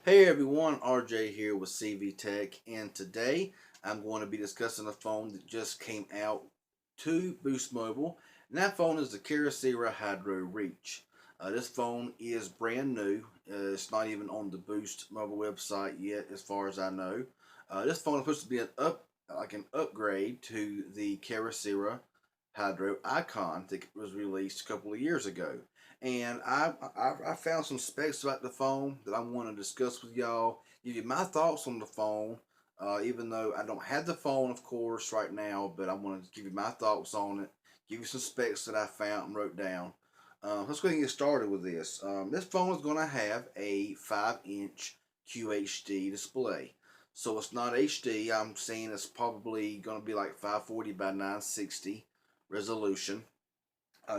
Hey everyone, RJ here with CV Tech, and today I'm going to be discussing a phone that just came out to Boost Mobile, and that phone is the Kyocera Hydro Reach. This phone is brand new. It's not even on the Boost Mobile website yet, as far as I know. This phone is supposed to be an upgrade to the Kyocera Hydro Icon that was released a couple of years ago. And I found some specs about the phone that I want to discuss with y'all. Give you my thoughts on the phone, even though I don't have the phone, of course, right now. But I want to give you my thoughts on it. Give you some specs that I found and wrote down. Let's go ahead and get started with this. This phone is going to have a 5-inch QHD display. So it's not HD. I'm saying it's probably going to be like 540 by 960 resolution.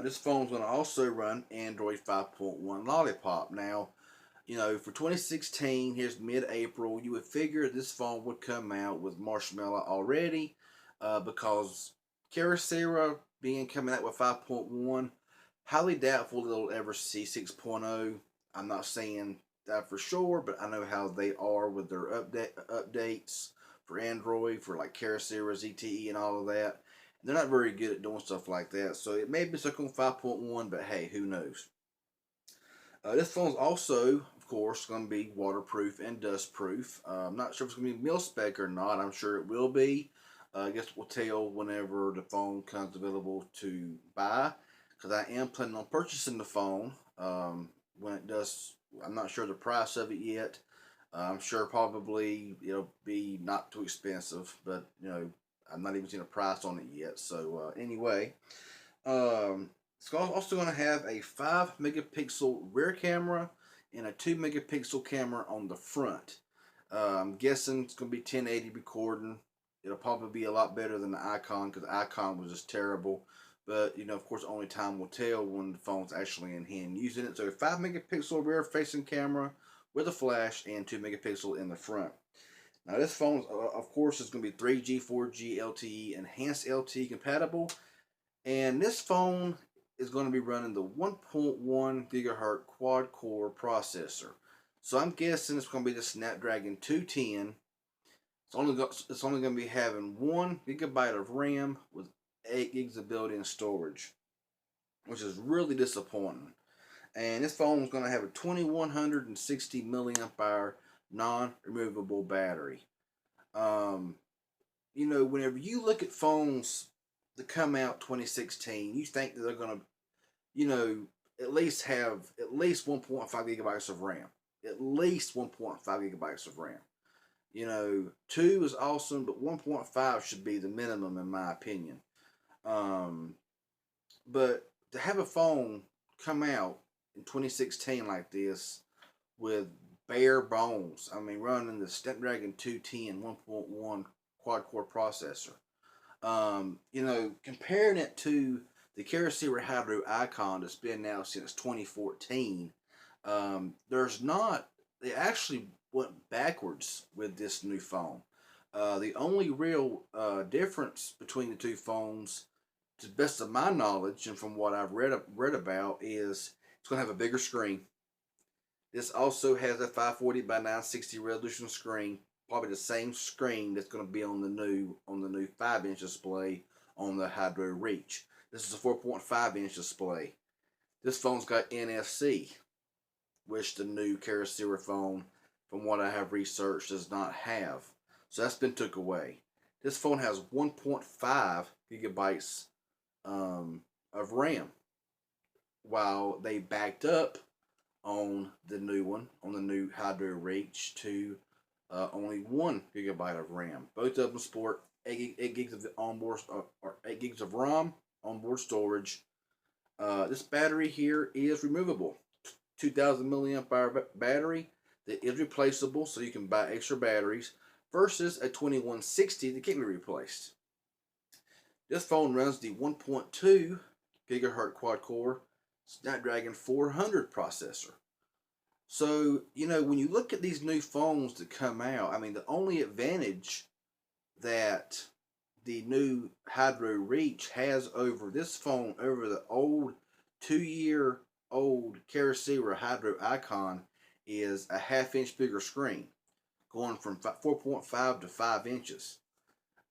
This phone's going to also run Android 5.1 Lollipop. Now, for 2016, here's mid-April, you would figure this phone would come out with Marshmallow already, because Kyocera being coming out with 5.1, highly doubtful that it'll ever see 6.0. I'm not saying that for sure, but I know how they are with their updates for Android, for like Kyocera, ZTE, and all of that. They're not very good at doing stuff like that, so it may be stuck on 5.1, but hey, who knows? This phone's also, of course, going to be waterproof and dust-proof. I'm not sure if it's going to be mil-spec or not. I'm sure it will be. I guess we'll tell whenever the phone comes available to buy, because I am planning on purchasing the phone when it does. I'm not sure the price of it yet. I'm sure probably it'll be not too expensive, but I'm not even seeing a price on it yet. So anyway, it's also going to have a 5 megapixel rear camera and a 2 megapixel camera on the front. I'm guessing it's going to be 1080 recording. It'll probably be a lot better than the Icon, because the Icon was just terrible. But of course, only time will tell when the phone's actually in hand using it. So a 5 megapixel rear facing camera with a flash and 2 megapixel in the front. Now this phone, of course, is going to be 3G, 4G, LTE, enhanced LTE compatible. And this phone is going to be running the 1.1 gigahertz quad core processor. So I'm guessing it's going to be the Snapdragon 210. It's only going to be having 1 gigabyte of RAM with 8 gigs of built-in storage, which is really disappointing. And this phone is going to have a 2160 milliamp hour non-removable battery. Whenever you look at phones that come out 2016, you think that they're going to, at least have at least 1.5 gigabytes of RAM. At least 1.5 gigabytes of RAM. 2 is awesome, but 1.5 should be the minimum in my opinion. But to have a phone come out in 2016 like this with bare bones, I mean, running the Snapdragon 210 1.1 quad core processor, comparing it to the Kyocera Hydro Icon that's been now since 2014, they actually went backwards with this new phone. The only real difference between the two phones, to the best of my knowledge and from what I've read about, is it's going to have a bigger screen. This also has a 540 by 960 resolution screen, probably the same screen that's going to be on the new 5-inch display on the Hydro Reach. This is a 4.5-inch display. This phone's got NFC, which the new Kyocera phone, from what I have researched, does not have. So that's been took away. This phone has 1.5 gigabytes of RAM, while they backed up on the new one, on the new Hydro Reach, to only 1 gigabyte of RAM. Both of them sport 8 gigs of onboard or 8 gigs of RAM onboard storage. This battery here is removable. 2,000 milliamp hour battery that is replaceable, so you can buy extra batteries, versus a 2160 that can't be replaced. This phone runs the 1.2 gigahertz quad core Snapdragon 400 processor. So, when you look at these new phones that come out, I mean, the only advantage that the new Hydro Reach has over this phone, over the old 2-year-old Kyocera Hydro Icon, is a ½ inch bigger screen, going from 4.5 to 5 inches.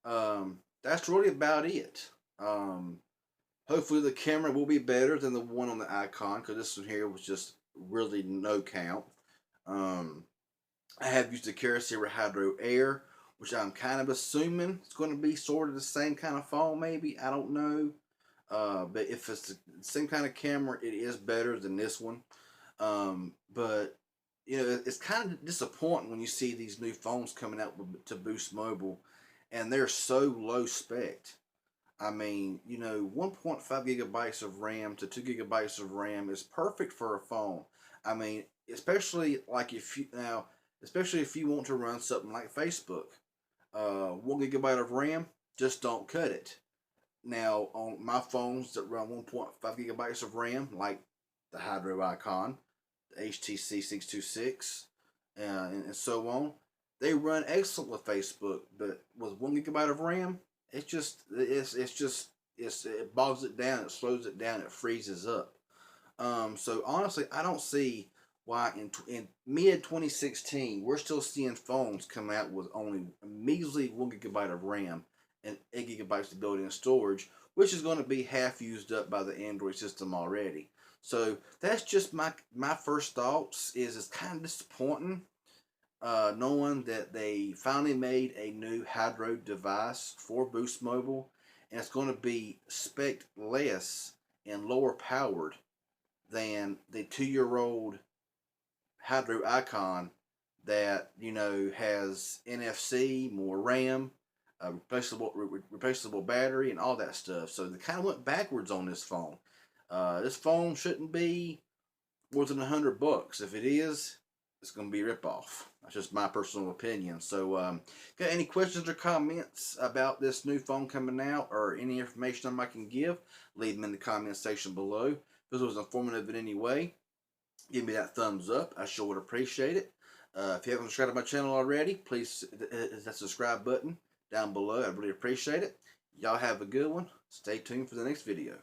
That's really about it. Hopefully the camera will be better than the one on the Icon, because this one here was just really no count. I have used the Kyocera Hydro Air, which I'm kind of assuming it's going to be sort of the same kind of phone, maybe. I don't know. But if it's the same kind of camera, it is better than this one. But it's kind of disappointing when you see these new phones coming out to Boost Mobile, and they're so low spec. I mean, 1.5 gigabytes of RAM to 2 gigabytes of RAM is perfect for a phone. I mean, especially if you want to run something like Facebook. 1 gigabyte of RAM, just don't cut it. Now, on my phones that run 1.5 gigabytes of RAM, like the Hydro Icon, the HTC 626, and so on, they run excellent with Facebook. But with 1 gigabyte of RAM, it bogs it down, it slows it down, it freezes up. So honestly, I don't see why in mid 2016 we're still seeing phones come out with only a measly 1 gigabyte of RAM and 8 gigabytes of built-in storage, which is going to be half used up by the Android system already. So that's just my first thoughts. It's kind of disappointing, knowing that they finally made a new Hydro device for Boost Mobile, and it's going to be spec less and lower powered than the 2-year-old Hydro Icon that has NFC, more RAM, replaceable battery, and all that stuff. So they kind of went backwards on this phone. This phone shouldn't be more than $100. If it is, it's going to be a ripoff. That's just my personal opinion. So, got any questions or comments about this new phone coming out, or any information I can give? Leave them in the comment section below. If this was informative in any way, give me that thumbs up. I sure would appreciate it. If you haven't subscribed to my channel already, please hit that subscribe button down below. I really appreciate it. Y'all have a good one. Stay tuned for the next video.